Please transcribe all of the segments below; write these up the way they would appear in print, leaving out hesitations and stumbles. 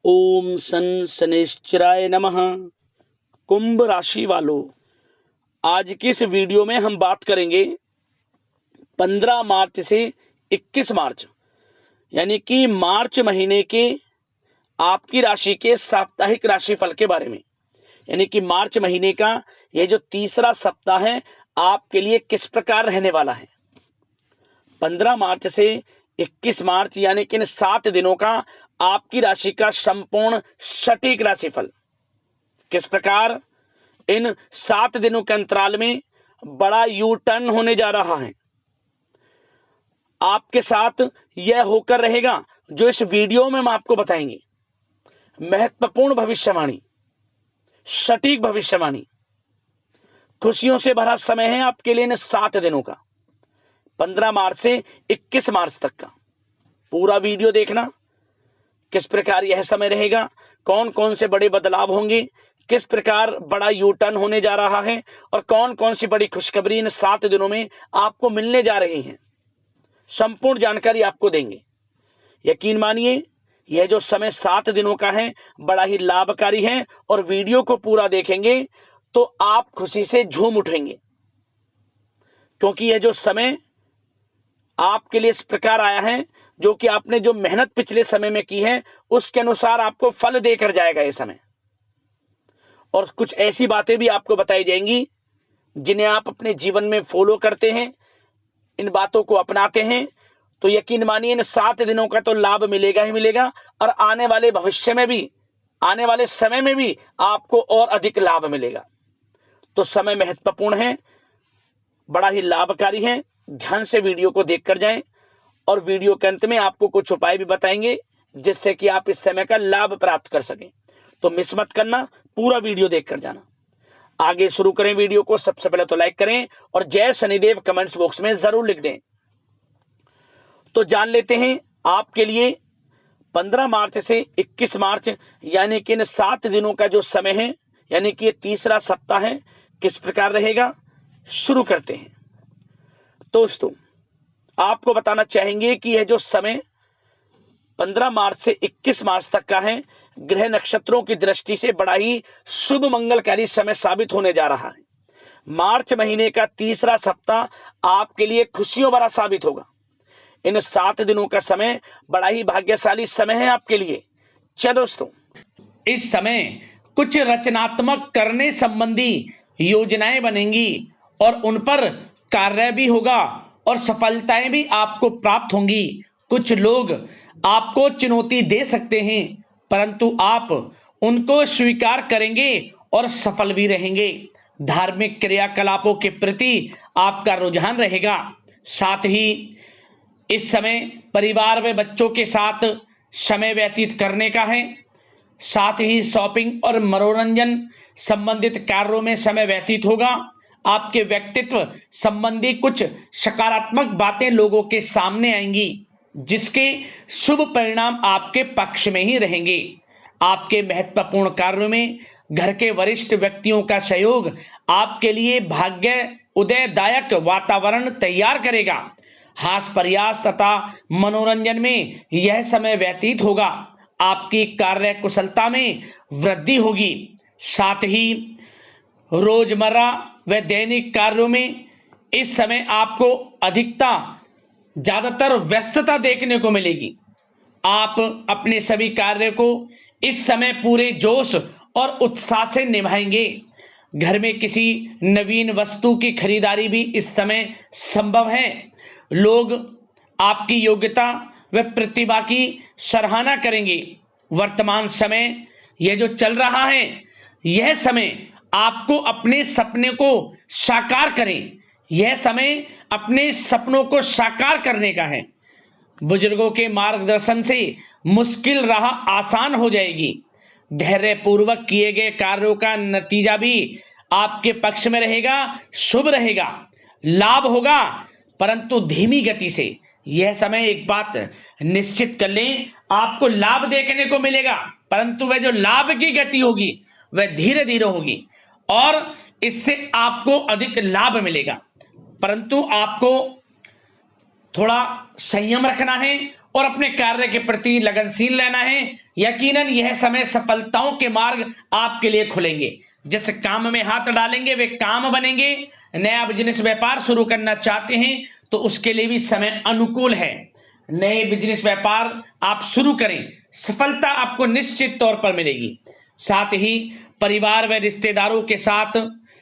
ओम शनैश्चराय नमः। कुंभ राशि वालों, आज की इस वीडियो में हम बात करेंगे 15 मार्च से 21 मार्च यानी कि मार्च महीने के आपकी राशि के साप्ताहिक राशिफल के बारे में। यानी कि मार्च महीने का यह जो तीसरा सप्ताह है आपके लिए किस प्रकार रहने वाला है। 15 मार्च से 21 मार्च यानी कि इन 7 दिनों का आपकी राशि का संपूर्ण सटीक राशिफल किस प्रकार इन 7 दिनों के अंतराल में बड़ा यू टर्न होने जा रहा है, आपके साथ यह होकर रहेगा जो इस वीडियो में हम आपको बताएंगे। महत्वपूर्ण भविष्यवाणी, सटीक भविष्यवाणी, खुशियों से भरा समय है आपके लिए इन 7 दिनों का, 15 मार्च से 21 मार्च तक का। पूरा वीडियो देखना, किस प्रकार यह समय रहेगा, कौन कौन से बड़े बदलाव होंगे, किस प्रकार बड़ा यू टर्न होने जा रहा है और कौन कौन सी बड़ी खुशखबरी इन 7 दिनों में आपको मिलने जा रही हैं। संपूर्ण जानकारी आपको देंगे। यकीन मानिए यह जो समय 7 दिनों का है बड़ा ही लाभकारी है और वीडियो को पूरा देखेंगे तो आप खुशी से झूम उठेंगे, क्योंकि यह जो समय आपके लिए इस प्रकार आया है जो कि आपने जो मेहनत पिछले समय में की है उसके अनुसार आपको फल देकर जाएगा ये समय। और कुछ ऐसी बातें भी आपको बताई जाएंगी जिन्हें आप अपने जीवन में फॉलो करते हैं, इन बातों को अपनाते हैं तो यकीन मानिए इन 7 दिनों का तो लाभ मिलेगा ही मिलेगा और आने वाले भविष्य में भी, आने वाले समय में भी आपको और अधिक लाभ मिलेगा। तो समय महत्वपूर्ण है, बड़ा ही लाभकारी है। ध्यान से वीडियो को देखकर जाएं और वीडियो के अंत में आपको कुछ उपाय भी बताएंगे जिससे कि आप इस समय का लाभ प्राप्त कर सकें। तो मिस मत करना, पूरा वीडियो देखकर जाना। आगे शुरू करें वीडियो को। सबसे पहले तो लाइक करें और जय शनिदेव कमेंट्स बॉक्स में जरूर लिख दें। तो जान लेते हैं आपके लिए 15 मार्च से 21 मार्च यानी कि इन 7 दिनों का जो समय है, यानी कि ये तीसरा सप्ताह है, किस प्रकार रहेगा। शुरू करते हैं। दोस्तों, आपको बताना चाहेंगे कि यह जो समय 15 मार्च से 21 मार्च तक का है, ग्रह नक्षत्रों की दृष्टि से बड़ा ही शुभ मंगलकारी समय साबित होने जा रहा है। मार्च महीने का तीसरा सप्ताह आपके लिए खुशियों भरा साबित होगा। इन 7 दिनों का समय बड़ा ही भाग्यशाली समय है आपके लिए। क्या दोस्तों, इस समय कुछ रचनात्मक करने संबंधी योजनाएं बनेंगी और उन पर कार्य भी होगा और सफलताएं भी आपको प्राप्त होंगी। कुछ लोग आपको चुनौती दे सकते हैं परंतु आप उनको स्वीकार करेंगे और सफल भी रहेंगे। धार्मिक क्रियाकलापों के प्रति आपका रुझान रहेगा। साथ ही इस समय परिवार में बच्चों के साथ समय व्यतीत करने का है। साथ ही शॉपिंग और मनोरंजन संबंधित कार्यों में समय व्यतीत होगा। आपके व्यक्तित्व संबंधी कुछ सकारात्मक बातें लोगों के सामने आएंगी जिसके शुभ परिणाम आपके पक्ष में ही रहेंगे। आपके महत्वपूर्ण कार्यों में घर के वरिष्ठ व्यक्तियों का सहयोग आपके लिए भाग्य उदयदायक वातावरण तैयार करेगा। हास प्रयास तथा मनोरंजन में यह समय व्यतीत होगा। आपकी कार्य कुशलता में वृद्धि होगी। साथ ही रोजमर्रा व दैनिक कार्यों में इस समय आपको अधिकता ज्यादातर व्यस्तता देखने को मिलेगी। आप अपने सभी कार्य को इस समय पूरे जोश और उत्साह से निभाएंगे। घर में किसी नवीन वस्तु की खरीदारी भी इस समय संभव है। लोग आपकी योग्यता व प्रतिभा की सराहना करेंगे। वर्तमान समय यह जो चल रहा है, यह समय आपको अपने सपने को साकार करें। यह समय अपने सपनों को साकार करने का है। बुजुर्गों के मार्गदर्शन से मुश्किल राह आसान हो जाएगी। धैर्यपूर्वक किए गए कार्यों का नतीजा भी आपके पक्ष में रहेगा, शुभ रहेगा। लाभ होगा परंतु धीमी गति से। यह समय एक बात निश्चित कर लें, आपको लाभ देखने को मिलेगा परंतु वह जो लाभ की गति होगी वह धीरे धीरे होगी और इससे आपको अधिक लाभ मिलेगा। परंतु आपको थोड़ा संयम रखना है और अपने कार्य के प्रति लगनशील रहना है। यकीनन यह समय सफलताओं के मार्ग आपके लिए खुलेंगे। जिस काम में हाथ डालेंगे वे काम बनेंगे। नया बिजनेस व्यापार शुरू करना चाहते हैं तो उसके लिए भी समय अनुकूल है। नए बिजनेस व्यापार आप शुरू करें, सफलता आपको निश्चित तौर पर मिलेगी। साथ ही परिवार व रिश्तेदारों के साथ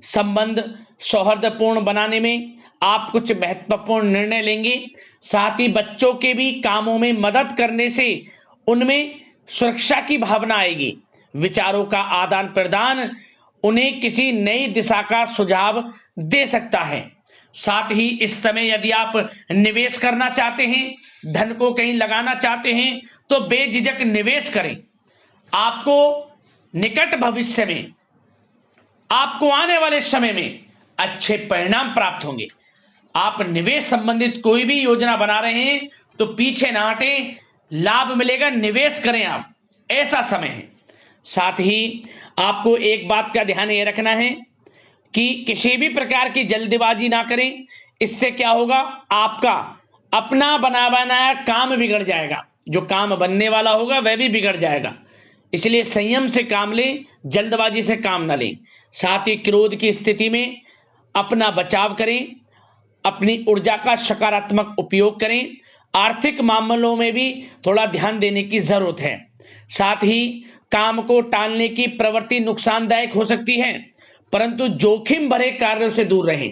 संबंध सौहार्दपूर्ण बनाने में आप कुछ महत्वपूर्ण निर्णय लेंगे। साथ ही बच्चों के भी कामों में मदद करने से उनमें सुरक्षा की भावना आएगी। विचारों का आदान प्रदान उन्हें किसी नई दिशा का सुझाव दे सकता है। साथ ही इस समय यदि आप निवेश करना चाहते हैं, धन को कहीं लगाना चाहते हैं तो बेझिझक निवेश करें। आपको निकट भविष्य में, आपको आने वाले समय में अच्छे परिणाम प्राप्त होंगे। आप निवेश संबंधित कोई भी योजना बना रहे हैं तो पीछे ना हटें, लाभ मिलेगा, निवेश करें आप, ऐसा समय है। साथ ही आपको एक बात का ध्यान ये रखना है कि किसी भी प्रकार की जल्दबाजी ना करें। इससे क्या होगा, आपका अपना बना बनाया काम बिगड़ जाएगा, जो काम बनने वाला होगा वह भी बिगड़ जाएगा। इसलिए संयम से काम लें, जल्दबाजी से काम ना लें। साथ ही क्रोध की स्थिति में अपना बचाव करें, अपनी ऊर्जा का सकारात्मक उपयोग करें। आर्थिक मामलों में भी थोड़ा ध्यान देने की जरूरत है। साथ ही काम को टालने की प्रवृत्ति नुकसानदायक हो सकती है, परंतु जोखिम भरे कार्यों से दूर रहें।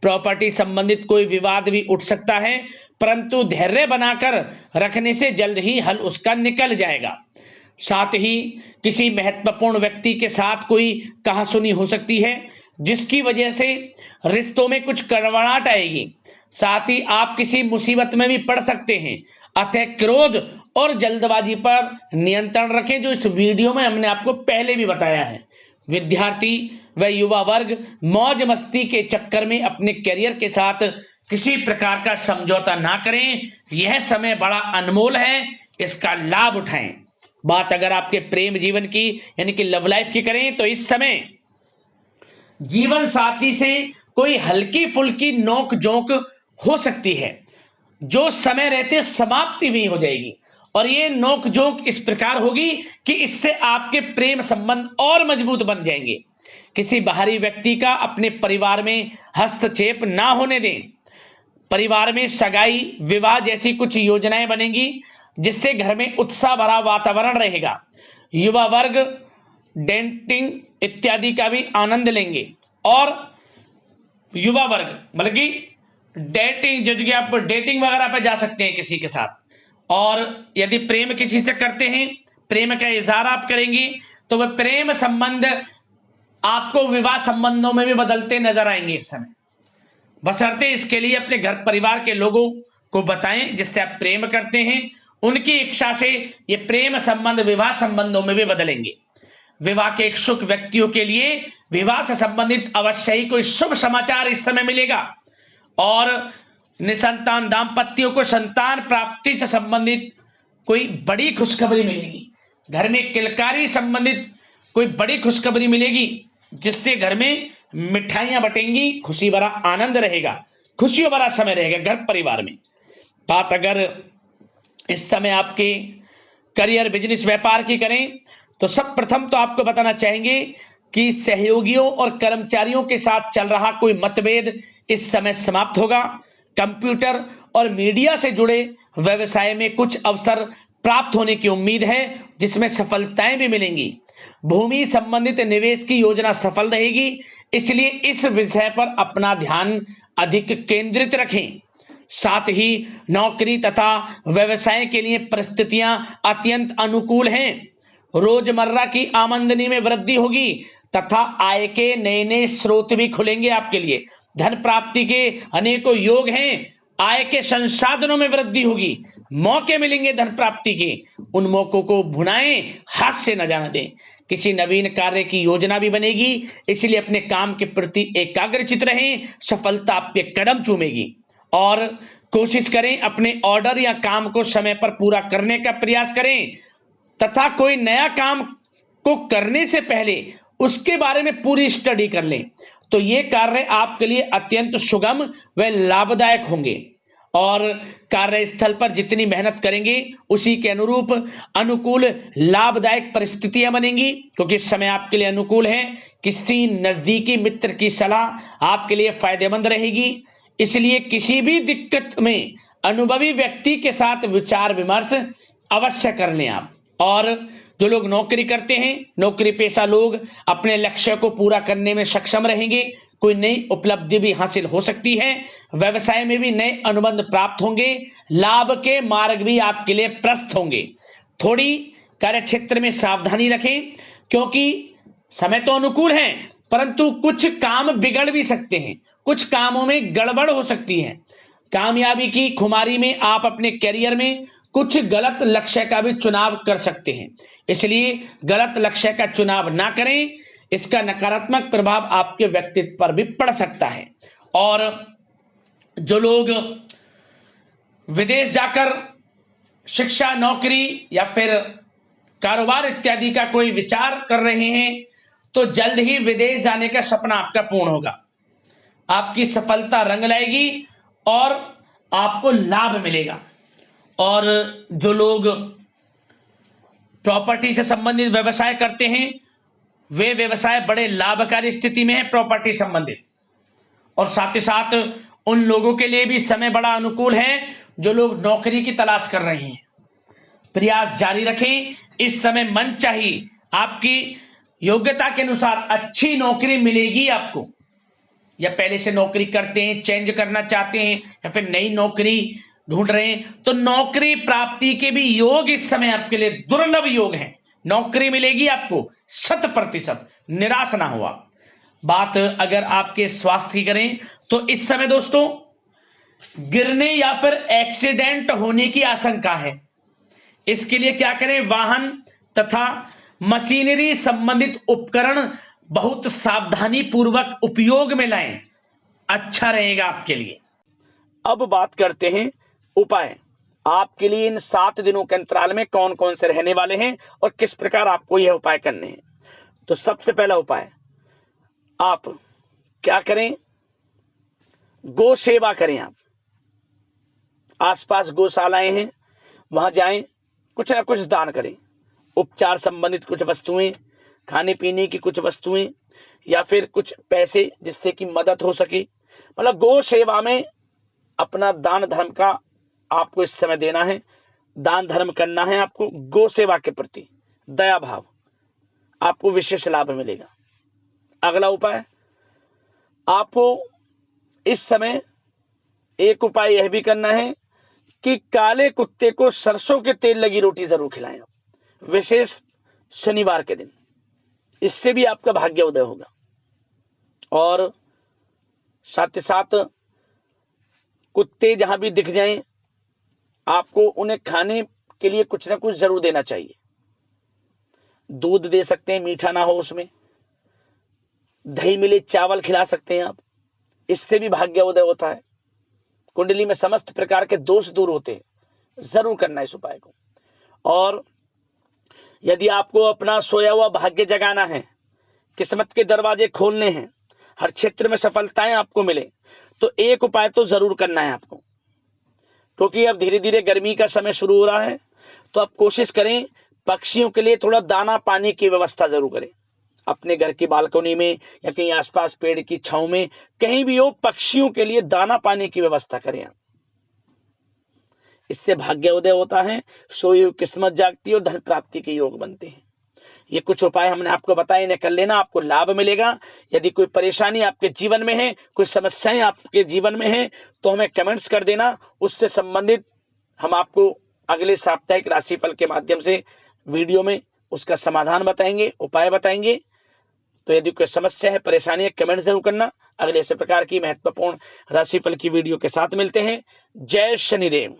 प्रॉपर्टी संबंधित कोई विवाद भी उठ सकता है, परंतु धैर्य बनाकर रखने से जल्द ही हल उसका निकल जाएगा। साथ ही किसी महत्वपूर्ण व्यक्ति के साथ कोई कहासुनी हो सकती है, जिसकी वजह से रिश्तों में कुछ कड़वाहट आएगी। साथ ही आप किसी मुसीबत में भी पड़ सकते हैं। अतः क्रोध और जल्दबाजी पर नियंत्रण रखें, जो इस वीडियो में हमने आपको पहले भी बताया है। विद्यार्थी व युवा वर्ग मौज मस्ती के चक्कर में अपने करियर के साथ किसी प्रकार का समझौता ना करें। यह समय बड़ा अनमोल है, इसका लाभ उठाएं। बात अगर आपके प्रेम जीवन की यानी कि लव लाइफ की करें तो इस समय जीवन साथी से कोई हल्की फुल्की नोक झोंक हो सकती है, जो समय रहते समाप्ति भी हो जाएगी। और ये नोक झोंक इस प्रकार होगी कि इससे आपके प्रेम संबंध और मजबूत बन जाएंगे। किसी बाहरी व्यक्ति का अपने परिवार में हस्तक्षेप ना होने दें। परिवार में सगाई विवाह जैसी कुछ योजनाएं बनेंगी, जिससे घर में उत्साह भरा वातावरण रहेगा। युवा वर्ग डेटिंग इत्यादि का भी आनंद लेंगे। और युवा वर्ग मतलब कि डेटिंग, जैसे कि आप डेटिंग वगैरह पे जा सकते हैं किसी के साथ। और यदि प्रेम किसी से करते हैं, प्रेम का इजहार आप करेंगे, तो वह प्रेम संबंध आपको विवाह संबंधों में भी बदलते नजर आएंगे इस समय। बशर्ते इसके लिए अपने घर परिवार के लोगों को बताएं जिससे आप प्रेम करते हैं। उनकी इच्छा से ये प्रेम संबंध विवाह संबंधों में भी बदलेंगे। विवाह के इच्छुक व्यक्तियों के लिए विवाह से संबंधित अवश्य ही कोई शुभ समाचार इस समय मिलेगा। और निसंतान दाम्पत्यों को संतान प्राप्ति से संबंधित कोई बड़ी खुशखबरी मिलेगी। घर में किलकारी संबंधित कोई बड़ी खुशखबरी मिलेगी, जिससे घर में मिठाइयां बटेंगी, खुशी भरा आनंद रहेगा, खुशियों भरा समय रहेगा घर परिवार में। बात अगर इस समय आपके करियर बिजनेस व्यापार की करें तो सब प्रथम तो आपको बताना चाहेंगे कि सहयोगियों और कर्मचारियों के साथ चल रहा कोई मतभेद इस समय समाप्त होगा। कंप्यूटर और मीडिया से जुड़े व्यवसाय में कुछ अवसर प्राप्त होने की उम्मीद है, जिसमें सफलताएं भी मिलेंगी। भूमि संबंधित निवेश की योजना सफल रहेगी, इसलिए इस विषय पर अपना ध्यान अधिक केंद्रित रखें। साथ ही नौकरी तथा व्यवसाय के लिए परिस्थितियां अत्यंत अनुकूल हैं। रोजमर्रा की आमदनी में वृद्धि होगी तथा आय के नए नए स्रोत भी खुलेंगे आपके लिए। धन प्राप्ति के अनेकों योग हैं। आय के संसाधनों में वृद्धि होगी, मौके मिलेंगे धन प्राप्ति के। उन मौकों को भुनाएं, हाथ से न जाने दें। किसी नवीन कार्य की योजना भी बनेगी, इसलिए अपने काम के प्रति एकाग्रचित रहें, सफलता आपके कदम चूमेगी। और कोशिश करें अपने ऑर्डर या काम को समय पर पूरा करने का प्रयास करें तथा कोई नया काम को करने से पहले उसके बारे में पूरी स्टडी कर लें, तो ये कार्य आपके लिए अत्यंत सुगम व लाभदायक होंगे। और कार्यस्थल पर जितनी मेहनत करेंगे उसी के अनुरूप अनुकूल लाभदायक परिस्थितियां बनेंगी, क्योंकि इस समय आपके लिए अनुकूल है। किसी नजदीकी मित्र की सलाह आपके लिए फायदेमंद रहेगी, इसलिए किसी भी दिक्कत में अनुभवी व्यक्ति के साथ विचार विमर्श अवश्य कर लें आप। और जो लोग नौकरी करते हैं, नौकरी पेशा लोग अपने लक्ष्य को पूरा करने में सक्षम रहेंगे, कोई नई उपलब्धि भी हासिल हो सकती है। व्यवसाय में भी नए अनुबंध प्राप्त होंगे, लाभ के मार्ग भी आपके लिए प्रशस्त होंगे। थोड़ी कार्य क्षेत्र में सावधानी रखें, क्योंकि समय तो अनुकूल है परंतु कुछ काम बिगड़ भी सकते हैं, कुछ कामों में गड़बड़ हो सकती है। कामयाबी की खुमारी में आप अपने करियर में कुछ गलत लक्ष्य का भी चुनाव कर सकते हैं, इसलिए गलत लक्ष्य का चुनाव ना करें, इसका नकारात्मक प्रभाव आपके व्यक्तित्व पर भी पड़ सकता है। और जो लोग विदेश जाकर शिक्षा, नौकरी या फिर कारोबार इत्यादि का कोई विचार कर रहे हैं, तो जल्द ही विदेश जाने का सपना आपका पूर्ण होगा। आपकी सफलता रंग लाएगी और आपको लाभ मिलेगा। और जो लोग प्रॉपर्टी से संबंधित व्यवसाय करते हैं, वे व्यवसाय बड़े लाभकारी स्थिति में है प्रॉपर्टी संबंधित। और साथ ही साथ उन लोगों के लिए भी समय बड़ा अनुकूल है जो लोग नौकरी की तलाश कर रहे हैं। प्रयास जारी रखें, इस समय मन चाहिए आपकी योग्यता के अनुसार अच्छी नौकरी मिलेगी आपको। या पहले से नौकरी करते हैं, चेंज करना चाहते हैं, या फिर नई नौकरी ढूंढ रहे हैं, तो नौकरी प्राप्ति के भी योग इस समय आपके लिए दुर्लभ योग हैं। नौकरी मिलेगी आपको 100%, निराश ना हुआ। बात अगर आपके स्वास्थ्य की करें तो इस समय दोस्तों गिरने या फिर एक्सीडेंट होने की आशंका है। इसके लिए क्या करें, वाहन तथा मशीनरी संबंधित उपकरण बहुत सावधानी पूर्वक उपयोग में लाएं, अच्छा रहेगा आपके लिए। अब बात करते हैं उपाय। आपके लिए इन 7 दिनों के अंतराल में कौन कौन से रहने वाले हैं और किस प्रकार आपको यह उपाय करने हैं। तो सबसे पहला उपाय, आप क्या करें, गो सेवा करें। आप आसपास गौशालाएं हैं, वहां जाएं, कुछ ना कुछ दान करें। उपचार संबंधित कुछ वस्तुएं, खाने पीने की कुछ वस्तुएं, या फिर कुछ पैसे जिससे कि मदद हो सके। मतलब गो सेवा में अपना दान धर्म का आपको इस समय देना है, दान धर्म करना है आपको। गो सेवा के प्रति दया भाव, आपको विशेष लाभ मिलेगा। अगला उपाय, आपको इस समय एक उपाय यह भी करना है कि काले कुत्ते को सरसों के तेल लगी रोटी जरूर खिलाएं, विशेष शनिवार के दिन। इससे भी आपका भाग्य उदय होगा। और साथ ही साथ कुत्ते जहां भी दिख जाएं, आपको उन्हें खाने के लिए कुछ ना कुछ जरूर देना चाहिए। दूध दे सकते हैं, मीठा ना हो उसमें, दही मिले चावल खिला सकते हैं आप, इससे भी भाग्य उदय होता है। कुंडली में समस्त प्रकार के दोष दूर होते हैं, जरूर करना इस उपाय को। और यदि आपको अपना सोया हुआ भाग्य जगाना है, किस्मत के दरवाजे खोलने हैं, हर क्षेत्र में सफलताएं आपको मिले, तो एक उपाय तो जरूर करना है आपको। क्योंकि अब धीरे धीरे गर्मी का समय शुरू हो रहा है, तो आप कोशिश करें पक्षियों के लिए थोड़ा दाना पानी की व्यवस्था जरूर करें। अपने घर की बालकनी में या कहीं आसपास पेड़ की छांव में, कहीं भी हो, पक्षियों के लिए दाना पानी की व्यवस्था करें आप। इससे भाग्य उदय होता है, सोई हुई किस्मत जागती है और धन प्राप्ति के योग बनते हैं। ये कुछ उपाय हमने आपको बताए, इन्हें कर लेना, आपको लाभ मिलेगा। यदि कोई परेशानी आपके जीवन में है, कोई समस्याएं आपके जीवन में है, तो हमें कमेंट्स कर देना, उससे संबंधित हम आपको अगले साप्ताहिक राशिफल के माध्यम से वीडियो में उसका समाधान बताएंगे, उपाय बताएंगे। तो यदि कोई समस्या है, परेशानी है, कमेंट जरूर करना। अगले इस प्रकार की महत्वपूर्ण राशिफल की वीडियो के साथ मिलते हैं। जय शनिदेव।